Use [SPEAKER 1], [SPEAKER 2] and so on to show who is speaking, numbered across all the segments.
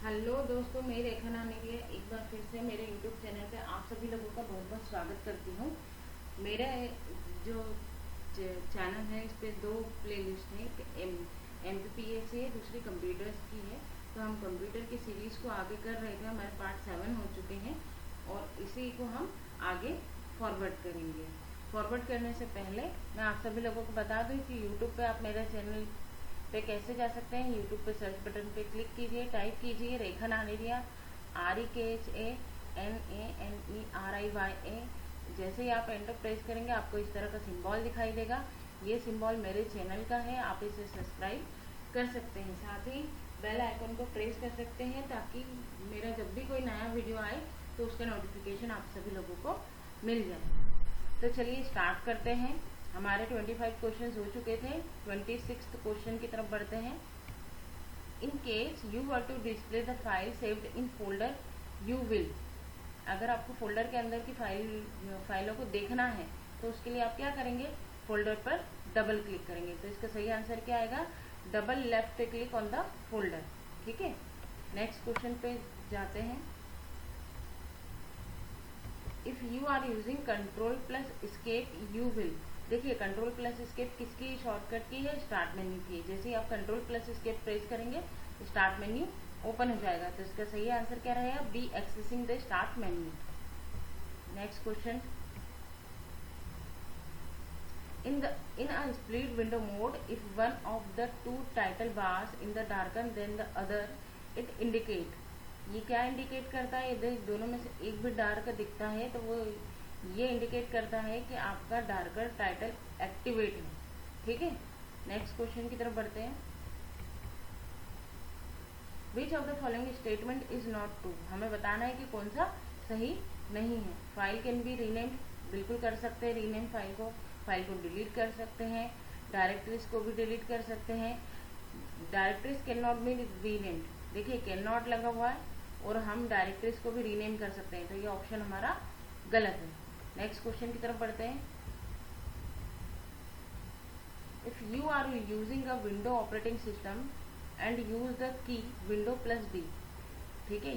[SPEAKER 1] Hello दोस्तों, मैं रेखा नानी एक बार फिर से मेरे यूट्यूब चैनल पे आप सभी लोगों का बहुत बहुत स्वागत करती हूँ। मेरा जो चैनल है इस पे दो प्लेलिस्ट है, MPPS है, दूसरी कंप्यूटर्स की है। तो हम कंप्यूटर की सीरीज़ को आगे कर रहे थे, हमारे पार्ट 7 हो चुके हैं और इसी को हम आगे फॉरवर्ड करेंगे। फॉरवर्ड करने से पहले मैं आप सभी लोगों को बता दूँ कि यूट्यूब पे आप मेरा चैनल पे कैसे जा सकते हैं। यूट्यूब पे सर्च बटन पे क्लिक कीजिए, टाइप कीजिए रेखा नानेरिया, REKHANANERIYA। जैसे ही आप एंटर प्रेस करेंगे आपको इस तरह का सिंबल दिखाई देगा। ये सिंबल मेरे चैनल का है, आप इसे सब्सक्राइब कर सकते हैं। साथ ही बेल आइकन को प्रेस कर सकते हैं ताकि मेरा जब भी कोई नया वीडियो आए तो उसका नोटिफिकेशन आप सभी लोगों को मिल जाए। तो चलिए स्टार्ट करते हैं। हमारे 25 क्वेश्चन हो चुके थे, 26th क्वेश्चन की तरफ बढ़ते हैं। In case you were to display the file saved in folder you will. अगर आपको फोल्डर के अंदर की फाइलों को देखना है तो उसके लिए आप क्या करेंगे, फोल्डर पर डबल क्लिक करेंगे। तो इसका सही आंसर क्या आएगा, double left click on the folder. ठीक है, नेक्स्ट क्वेश्चन पे जाते हैं। If you are using control plus escape you will. देखिए कंट्रोल प्लस एस्केप किसकी शॉर्टकट की है, स्टार्ट मेन्यू की। जैसे ही आप कंट्रोल प्लस एस्केप प्रेस करेंगे स्टार्ट मेन्यू ओपन हो जाएगा। तो इसका सही आंसर क्या रहेगा, B accessing the start menu. Next question. In a split window mode, if one of the two title bars in the darker than the other, it indicate। ये क्या indicate करता है, यदि दोनों में से एक भी डार्क दिखता है तो वो ये इंडिकेट करता है कि आपका डार्कर टाइटल एक्टिवेट है। ठीक है, नेक्स्ट क्वेश्चन की तरफ बढ़ते हैं। Which of the following statement is not true. हमें बताना है कि कौन सा सही नहीं है। फाइल कैन बी रीनेम्ड, बिल्कुल कर सकते हैं रीनेम फाइल को डिलीट कर सकते हैं, डायरेक्टरीज को भी डिलीट कर सकते हैं। Directories can not be renamed, देखिए कैन नॉट लगा हुआ है और हम डायरेक्टरीज को भी रीनेम कर सकते हैं, तो ये ऑप्शन हमारा गलत है। नेक्स्ट क्वेश्चन की तरफ बढ़ते हैं। If you are using a window operating system and use the key window plus D. ठीक है,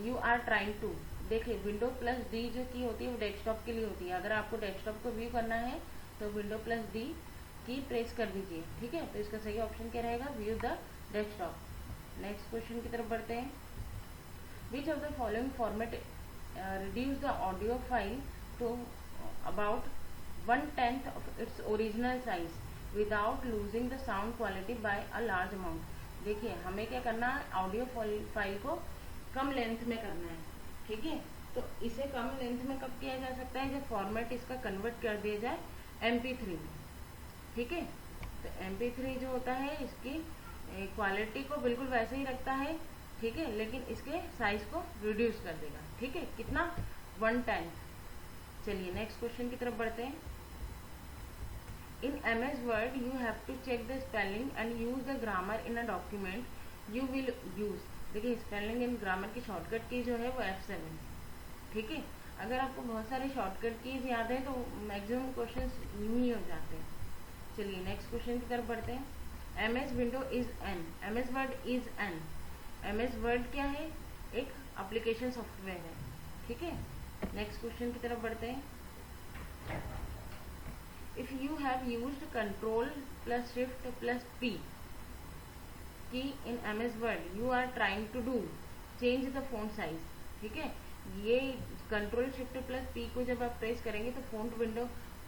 [SPEAKER 1] यू आर ट्राइंग टू। देखिए विंडो प्लस डी जो की होती है वो डेस्कटॉप के लिए होती है। अगर आपको डेस्कटॉप को व्यू करना है तो विंडो प्लस डी की प्रेस कर दीजिए। ठीक है, तो इसका सही ऑप्शन क्या रहेगा, view the desktop. Next question की तरफ बढ़ते हैं। Which of the following format reduce the audio file to about 1/10 of its original size without losing the sound quality by a large amount। देखिए हमें क्या करना है, ऑडियो फाइल को कम लेंथ में करना है। ठीक है, तो इसे कम लेंथ में कब किया जा सकता है, जब फॉर्मेट इसका कन्वर्ट कर दिया जाए MP3 में। ठीक है, तो MP3 जो होता है इसकी क्वालिटी को बिल्कुल वैसे ही रखता है। ठीक है, लेकिन इसके साइज को रिड्यूस कर देगा। ठीक है, कितना, 1/10। चलिए नेक्स्ट क्वेश्चन की तरफ बढ़ते हैं। In MS Word you have to check the spelling and use the grammar in a document you will use. देखिए स्पेलिंग एंड ग्रामर की शॉर्टकट की जो है वो F7। ठीक है, अगर आपको बहुत सारे शॉर्टकट कीज याद है तो मैक्सिमम क्वेश्चन यूं ही हो जाते हैं। चलिए नेक्स्ट क्वेश्चन की तरफ बढ़ते हैं। MS window is an, MS word is an. MS word क्या है, एक एप्लीकेशन सॉफ्टवेयर है। ठीक है, नेक्स्ट क्वेश्चन की तरफ बढ़ते हैं। If you have used control plus shift plus P key in MS Word you are trying to do change the font size. ठीक है, ये कंट्रोल शिफ्ट प्लस P को जब आप प्रेस करेंगे तो फोंट विंडो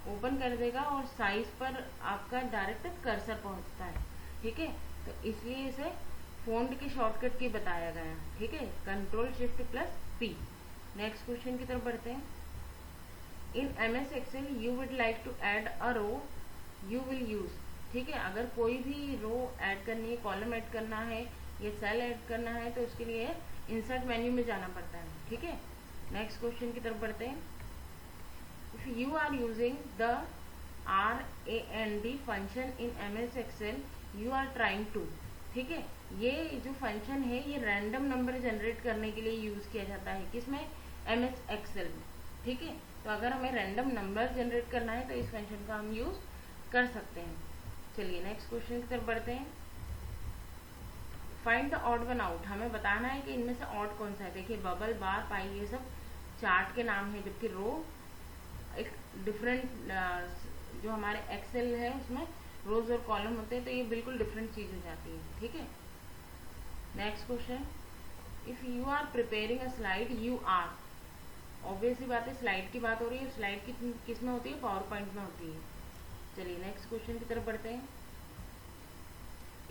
[SPEAKER 1] ओपन कर देगा और साइज पर आपका डायरेक्ट कर्सर पहुंचता है। ठीक है, तो इसलिए इसे फोंट की शॉर्टकट की बताया गया। ठीक है, control shift plus P। Next question की तरफ बढ़ते हैं। In MS Excel you would like to add a row you will use. ठीक है, अगर कोई भी रो ऐड करनी है, कॉलम ऐड करना है या सेल ऐड करना है तो उसके लिए इंसर्ट मेन्यू में जाना पड़ता है। ठीक है, नेक्स्ट क्वेश्चन की तरफ बढ़ते हैं। If you are using the RAND function in MS Excel you are trying to. ठीक है, ये जो फंक्शन है ये रैंडम नंबर जनरेट करने के लिए यूज किया जाता है, किसमें, MS एक्सेल में। ठीक है, तो अगर हमें रैंडम नंबर जनरेट करना है तो इस फंक्शन का हम यूज कर सकते हैं। चलिए नेक्स्ट क्वेश्चन की तरफ बढ़ते हैं। Find the odd one out, हमें बताना है कि इनमें से ऑड कौन सा है। देखिए बबल, बार, पाई ये सब चार्ट के नाम है, जबकि रो एक डिफरेंट, जो हमारे एक्सेल है उसमें रोज और कॉलम होते हैं, तो ये बिल्कुल डिफरेंट चीज हो जाती है। ठीक है, next question, if you are preparing a slide, you are, obvious ही बात है स्लाइड की बात हो रही है, स्लाइड किस में होती है, पावर पॉइंट में होती है। चलिए नेक्स्ट क्वेश्चन की तरफ बढ़ते हैं।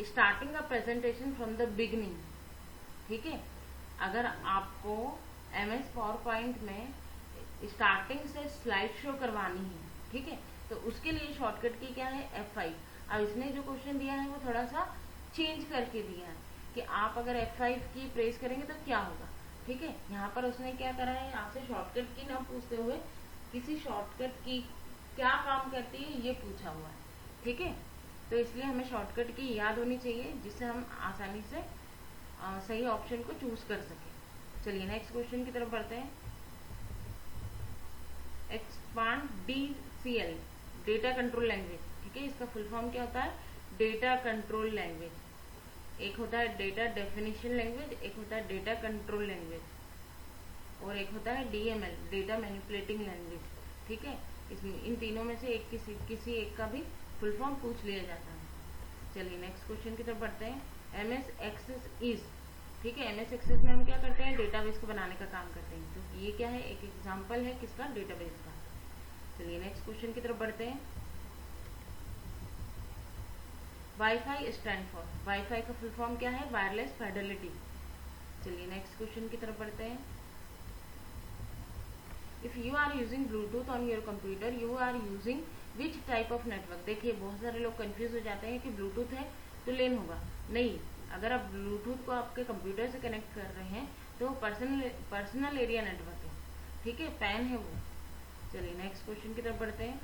[SPEAKER 1] Starting a presentation from the beginning, ठीक है, अगर आपको MS पावर पॉइंट में स्टार्टिंग से स्लाइड शो करवानी है, ठीक है, तो उसके लिए शॉर्टकट की क्या है, F5। अब इसने जो क्वेश्चन दिया है वो थोड़ा सा चेंज करके दिया है कि आप अगर F5 की प्रेस करेंगे तो क्या होगा। ठीक है, यहाँ पर उसने क्या करा है, आपसे शॉर्टकट की ना पूछते हुए किसी शॉर्टकट की क्या काम करती है ये पूछा हुआ है। ठीक है, तो इसलिए हमें शॉर्टकट की याद होनी चाहिए जिससे हम आसानी से सही ऑप्शन को चूज कर सके। चलिए नेक्स्ट क्वेश्चन की तरफ बढ़ते हैं। Expand DCL, data control language, ठीक है, इसका फुल फॉर्म क्या होता है, डेटा कंट्रोल लैंग्वेज। एक होता है डेटा डेफिनेशन लैंग्वेज, एक होता है डेटा कंट्रोल लैंग्वेज, और एक होता है DML, डेटा मैनिपुलेटिंग लैंग्वेज। ठीक है, इसमें इन तीनों में से एक किसी एक का भी फुल फॉर्म पूछ लिया जाता है। चलिए नेक्स्ट क्वेश्चन की तरफ बढ़ते हैं। MS एक्सेस इज, ठीक है, MS एक्सेस में हम क्या करते हैं, डेटाबेस को बनाने का काम करते हैं। तो ये क्या है, एक एग्जांपल है किसका, डेटाबेस का। चलिए नेक्स्ट क्वेश्चन की तरफ बढ़ते हैं। वाईफाई स्टैंड फॉर, वाईफाई का फुल फॉर्म क्या है, वायरलेस फिडेलिटी। चलिए नेक्स्ट क्वेश्चन की तरफ बढ़ते हैं। If you are using Bluetooth on your computer, you are using which type of network. देखिए बहुत सारे लोग कंफ्यूज हो जाते हैं कि ब्लूटूथ है तो लेन होगा, नहीं, अगर आप ब्लूटूथ को आपके कंप्यूटर से कनेक्ट कर रहे हैं तो पर्सनल एरिया नेटवर्क है, ठीक है, पैन है वो। चलिए नेक्स्ट क्वेश्चन की तरफ बढ़ते हैं।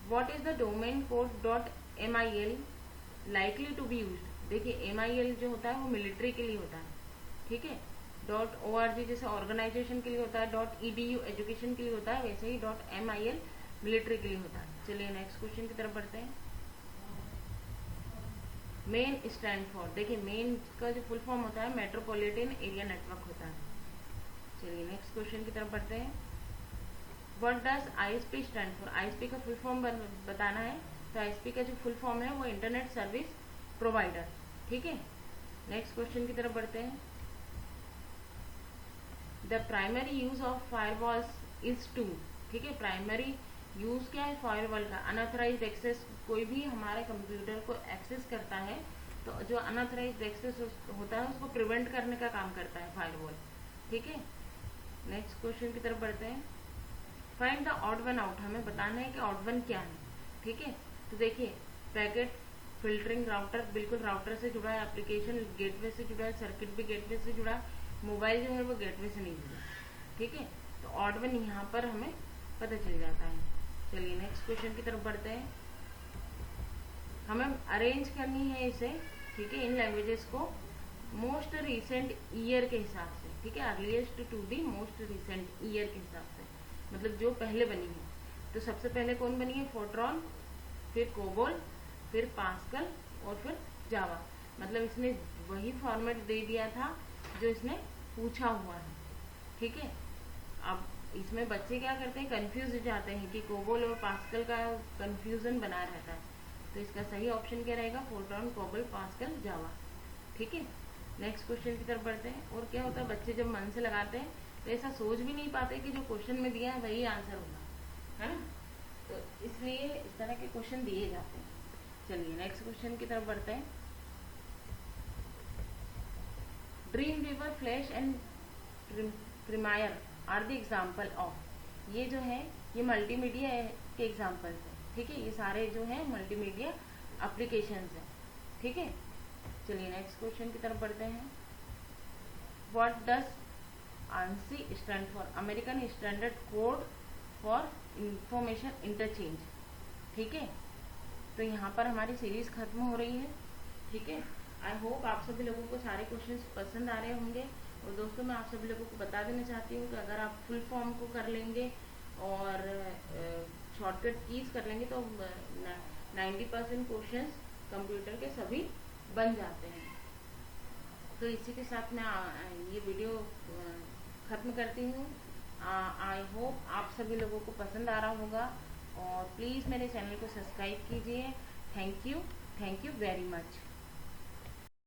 [SPEAKER 1] What is the domain code .mil likely to be used. देखिए MIL जो होता है वो मिलिट्री के लिए होता है, ठीक है, .org जैसे ऑर्गेनाइजेशन के लिए होता है, .edu एजुकेशन के लिए होता है, वैसे ही .mil मिलिट्री के लिए होता है। चलिए नेक्स्ट क्वेश्चन की तरफ बढ़ते हैं। मेन स्टैंड फॉर, देखिए मेन का जो फुल फॉर्म होता है मेट्रोपॉलिटन एरिया नेटवर्क होता है। चलिए नेक्स्ट क्वेश्चन की तरफ बढ़ते हैं। What does ISP stand for, ISP का फुल फॉर्म बताना है, तो ISP का जो फुल फॉर्म है वो इंटरनेट सर्विस प्रोवाइडर, ठीक है। नेक्स्ट क्वेश्चन की तरफ बढ़ते हैं। The primary use of firewalls is to, ठीक है, प्राइमरी यूज क्या है फायरवॉल का, अनऑथराइज्ड एक्सेस, कोई भी हमारे कंप्यूटर को एक्सेस करता है तो जो अनऑथराइज्ड एक्सेस होता है उसको प्रिवेंट करने का काम करता है फायरवॉल, ठीक है। नेक्स्ट क्वेश्चन की तरफ बढ़ते हैं। Find the odd one out, हमें बताना है कि ऑड वन क्या है, ठीक है। तो देखिए पैकेट फिल्टरिंग राउटर, बिल्कुल राउटर से जुड़ा है, एप्लीकेशन गेटवे से जुड़ा है, सर्किट भी गेटवे से जुड़ा है, मोबाइल जो है वो गेटवे से नहीं जुड़ा, ठीक है। तो ऑड वन यहाँ पर हमें पता चल जाता है। चलिए नेक्स्ट क्वेश्चन की तरफ बढ़ते हैं। हमें अरेंज करनी है इसे, ठीक है, इन लैंग्वेजेस को मोस्ट रिसेंट ईयर के हिसाब से, ठीक है, earliest to the most recent year के हिसाब से, मतलब जो पहले बनी है। तो सबसे पहले कौन बनी है, फोर्ट्रॉन, फिर कोबोल, फिर पास्कल और फिर जावा। मतलब इसने वही फॉर्मेट दे दिया था जो इसने पूछा हुआ है, ठीक है। अब इसमें बच्चे क्या करते हैं, कंफ्यूज हो जाते हैं कि कोबोल और पास्कल का कंफ्यूजन बना रहता है। तो इसका सही ऑप्शन क्या रहेगा, फोर्ट्रॉन, कोबोल, पास्कल, जावा, ठीक है। नेक्स्ट क्वेश्चन की तरफ बढ़ते हैं। और क्या होता है, बच्चे जब मन से लगाते हैं तो ऐसा सोच भी नहीं पाते कि जो क्वेश्चन में दिया है वही आंसर होगा, है ना, तो इसलिए इस तरह के क्वेश्चन दिए जाते हैं। चलिए नेक्स्ट क्वेश्चन की तरफ बढ़ते हैं। Dream weaver, flash and premiere are the example of, ये जो है ये मल्टीमीडिया के एग्जाम्पल है, ठीक है, ये सारे जो है मल्टीमीडिया एप्लीकेशंस हैं, ठीक है। चलिए नेक्स्ट क्वेश्चन की तरफ बढ़ते हैं। What does ANSI stand for, American standard code for information interchange, ठीक है। तो यहाँ पर हमारी सीरीज खत्म हो रही है, ठीक है। आई होप आप सभी लोगों को सारे क्वेश्चंस पसंद आ रहे होंगे। और दोस्तों मैं आप सभी लोगों को बता देना चाहती हूँ कि अगर आप फुल फॉर्म को कर लेंगे और शॉर्टकट कीज कर लेंगे तो 90% क्वेश्चंस कंप्यूटर के सभी बन जाते हैं। तो इसी के साथ मैं ये वीडियो ख़त्म करती हूँ। आई होप आप सभी लोगों को पसंद आ रहा होगा, और प्लीज़ मेरे चैनल को सब्सक्राइब कीजिए। Thank you very much.